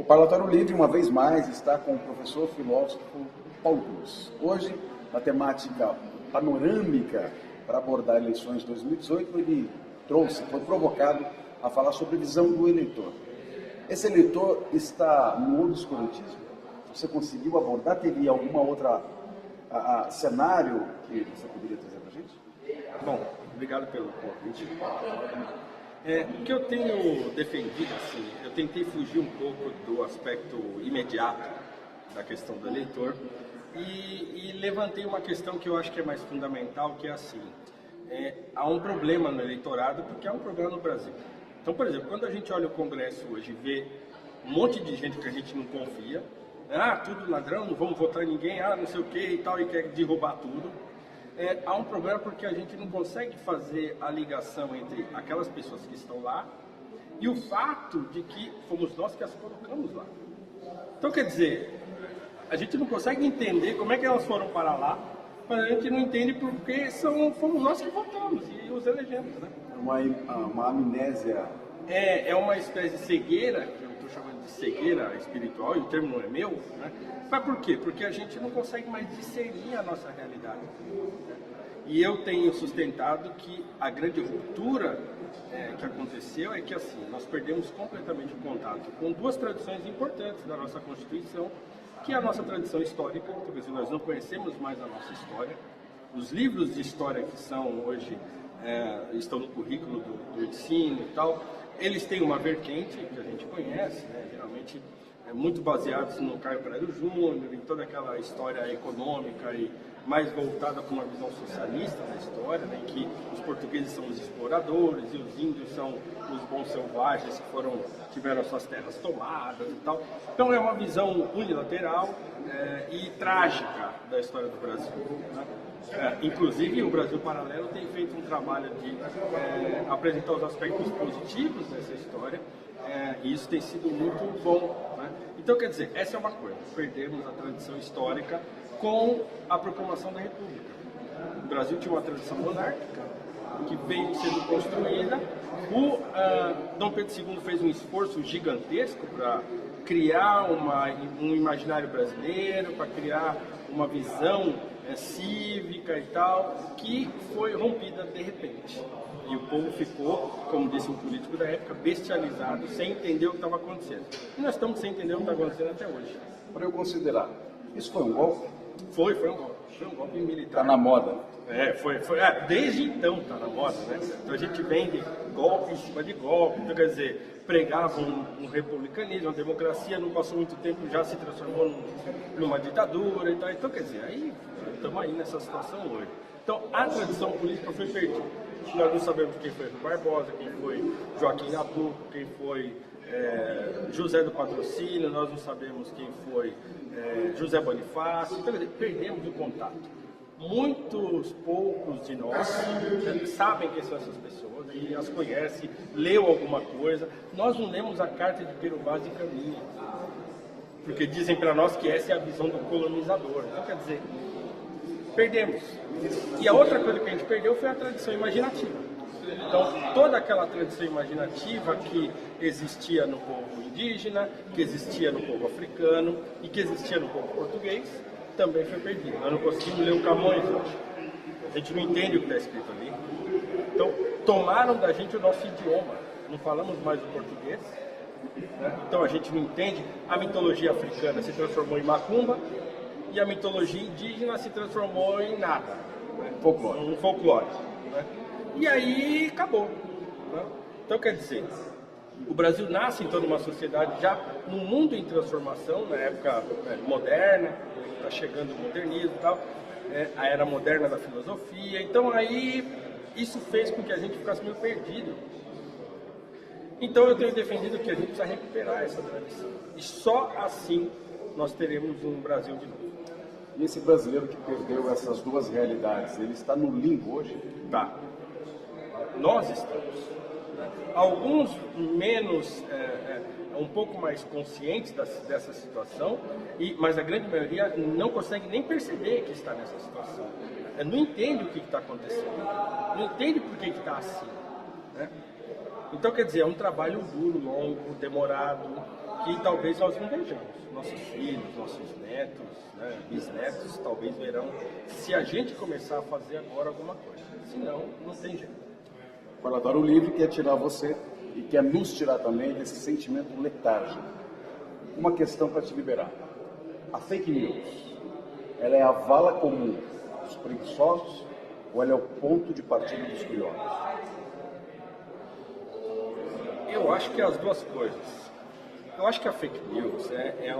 O Parlatório Livre, uma vez mais, está com o professor filósofo Paulo Cruz. Hoje, na temática panorâmica para abordar eleições de 2018, ele foi provocado a falar sobre a visão do eleitor. Esse eleitor está no obscurantismo? Você conseguiu abordar? Teve alguma outra cenário que você poderia trazer para a gente? Bom, obrigado pelo convite. O que eu tenho defendido, assim, eu tentei fugir um pouco do aspecto imediato da questão do eleitor e levantei uma questão que eu acho que é mais fundamental, que é assim, há um problema no eleitorado, porque há um problema no Brasil. Então, por exemplo, quando a gente olha o Congresso hoje e vê um monte de gente que a gente não confia, tudo ladrão, não vamos votar em ninguém, não sei o que e tal, e quer derrubar tudo. Há um problema porque a gente não consegue fazer a ligação entre aquelas pessoas que estão lá e o fato de que fomos nós que as colocamos lá. Então, quer dizer, a gente não consegue entender como é que elas foram para lá, mas a gente não entende porque fomos nós que votamos e os elegemos, né? Uma amnésia. É uma espécie de cegueira, que eu estou chamando de cegueira espiritual, e o termo não é meu, né? Mas por quê? Porque a gente não consegue mais discernir a nossa realidade. E eu tenho sustentado que a grande ruptura que aconteceu é que assim, nós perdemos completamente o contato com duas tradições importantes da nossa Constituição, que é a nossa tradição histórica, quer dizer, nós não conhecemos mais a nossa história. Os livros de história que são hoje, estão no currículo do ensino e tal, eles têm uma vertente que a gente conhece, né? Geralmente muito baseados no Caio Pereira Júnior, em toda aquela história econômica e mais voltada com uma visão socialista da história, né? Em que os portugueses são os exploradores e os índios são os bons selvagens que tiveram as suas terras tomadas e tal. Então é uma visão unilateral e trágica da história do Brasil, né? Inclusive, o Brasil Paralelo tem feito um trabalho de apresentar os aspectos positivos dessa história, e isso tem sido muito bom, né? Então, quer dizer, essa é uma coisa, perdemos a tradição histórica com a proclamação da República. O Brasil tinha uma tradição monárquica que veio sendo construída. O Dom Pedro II fez um esforço gigantesco para criar um imaginário brasileiro, para criar uma visão cívica e tal, que foi rompida de repente. E o povo ficou, como disse um político da época, bestializado, sem entender o que estava acontecendo. E nós estamos sem entender o que está acontecendo até hoje. Para eu considerar, isso foi um golpe? Foi um golpe. Foi um golpe militar. Está na moda. Desde então está na moda, né? Então a gente vende golpe em cima de golpe. Então, quer dizer, pregavam um republicanismo, uma democracia, não passou muito tempo, já se transformou numa ditadura e tal. Então, quer dizer, aí estamos aí nessa situação hoje. Então, a tradição política foi perdida. Nós não sabemos quem foi Rui Barbosa, quem foi Joaquim Nabuco, quem foi José do Patrocínio, nós não sabemos quem foi José Bonifácio. Então, perdemos o contato. Muitos poucos de nós sabem quem são essas pessoas e as conhecem, leu alguma coisa. Nós não lemos a carta de Pero Vaz e Caminha, porque dizem para nós que essa é a visão do colonizador. Então, quer dizer, perdemos. E a outra coisa que a gente perdeu foi a tradição imaginativa. Então, toda aquela tradição imaginativa que existia no povo indígena, que existia no povo africano e que existia no povo português, também foi perdida. Nós não conseguimos ler o Camões hoje. A gente não entende o que está escrito ali. Então, tomaram da gente o nosso idioma. Não falamos mais o português, né? Então, a gente não entende. A mitologia africana se transformou em macumba e a mitologia indígena se transformou em nada. Folclore. Um folclore, né? E aí, acabou, né? Então, quer dizer, o Brasil nasce então numa sociedade já num mundo em transformação, na época moderna, está chegando o modernismo e tal, a era moderna da filosofia. Então aí isso fez com que a gente ficasse meio perdido. Então eu tenho defendido que a gente precisa recuperar essa tradição. E só assim nós teremos um Brasil de novo. E esse brasileiro que perdeu essas duas realidades, ele está no limbo hoje? Tá. Nós estamos. Alguns menos, um pouco mais conscientes dessa situação, mas a grande maioria não consegue nem perceber que está nessa situação. Não entende o que está acontecendo, não entende por que está assim, né? Então, quer dizer, é um trabalho duro, longo, demorado, que talvez nós não vejamos. Nossos filhos, nossos netos, né, bisnetos, talvez verão, se a gente começar a fazer agora alguma coisa. Senão, não tem jeito. O Parlatório Livre quer tirar você e quer nos tirar também desse sentimento letárgico. Uma questão para te liberar. A fake news, ela é a vala comum dos preguiçosos ou ela é o ponto de partida dos curiosos? Eu acho que é as duas coisas. Eu acho que a fake news é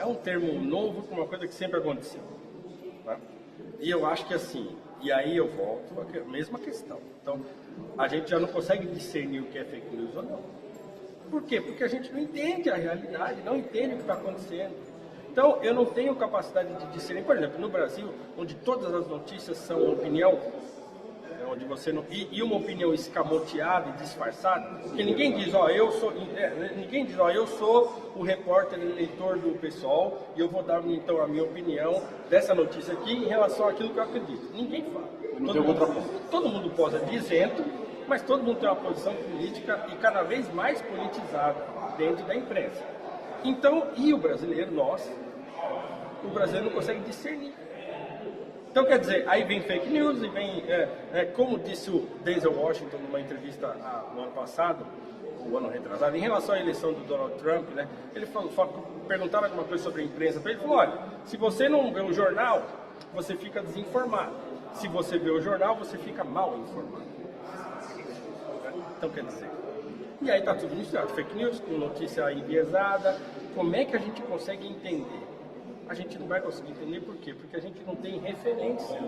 um termo novo para uma coisa que sempre aconteceu. Né? E eu acho que assim, e aí eu volto à mesma questão. Então, a gente já não consegue discernir o que é fake news ou não. Por quê? Porque a gente não entende a realidade, não entende o que está acontecendo. Então, eu não tenho capacidade de discernir. Por exemplo, no Brasil, onde todas as notícias são opinião, onde você não, e uma opinião escamoteada e disfarçada, porque ninguém diz, eu sou o repórter eleitor do PSOL e eu vou dar então a minha opinião dessa notícia aqui em relação àquilo que eu acredito. Ninguém fala. Todo mundo posa de isento, mas todo mundo tem uma posição política e cada vez mais politizada dentro da imprensa. Então, e o brasileiro, o brasileiro não consegue discernir. Então, quer dizer, aí vem fake news e vem, como disse o Denzel Washington numa entrevista no ano passado, o ano retrasado, em relação à eleição do Donald Trump, né, ele perguntaram alguma coisa sobre a imprensa para ele, falou, olha, se você não vê o jornal, você fica desinformado. Se você vê o jornal, você fica mal informado. Então, quer dizer, e aí está tudo misturado, fake news, com notícia enviesada, como é que a gente consegue entender? A gente não vai conseguir entender por quê? Porque a gente não tem referência.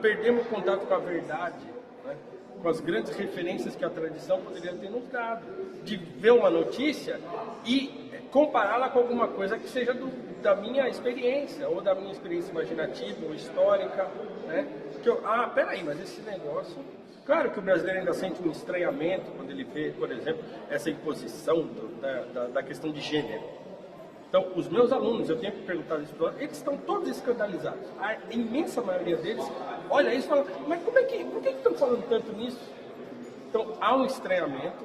Perdemos o contato com a verdade, né? Com as grandes referências que a tradição poderia ter nos dado. De ver uma notícia e compará-la com alguma coisa que seja da minha experiência, ou da minha experiência imaginativa, ou histórica, né? Que peraí, mas esse negócio... Claro que o brasileiro ainda sente um estranhamento quando ele vê, por exemplo, essa imposição da questão de gênero. Então, os meus alunos, eu tenho que perguntar isso para eles, eles estão todos escandalizados. A imensa maioria deles olha isso e fala, mas por que estão falando tanto nisso? Então, há um estranhamento,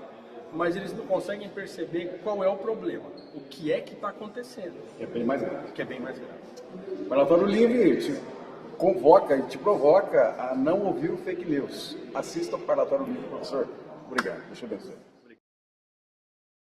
mas eles não conseguem perceber qual é o problema, o que é que está acontecendo. Que é bem mais grave. O Parlatório Livre te convoca e te provoca a não ouvir o fake news. Assista o Parlatório Livre, professor. Obrigado. Deixa eu abençoe.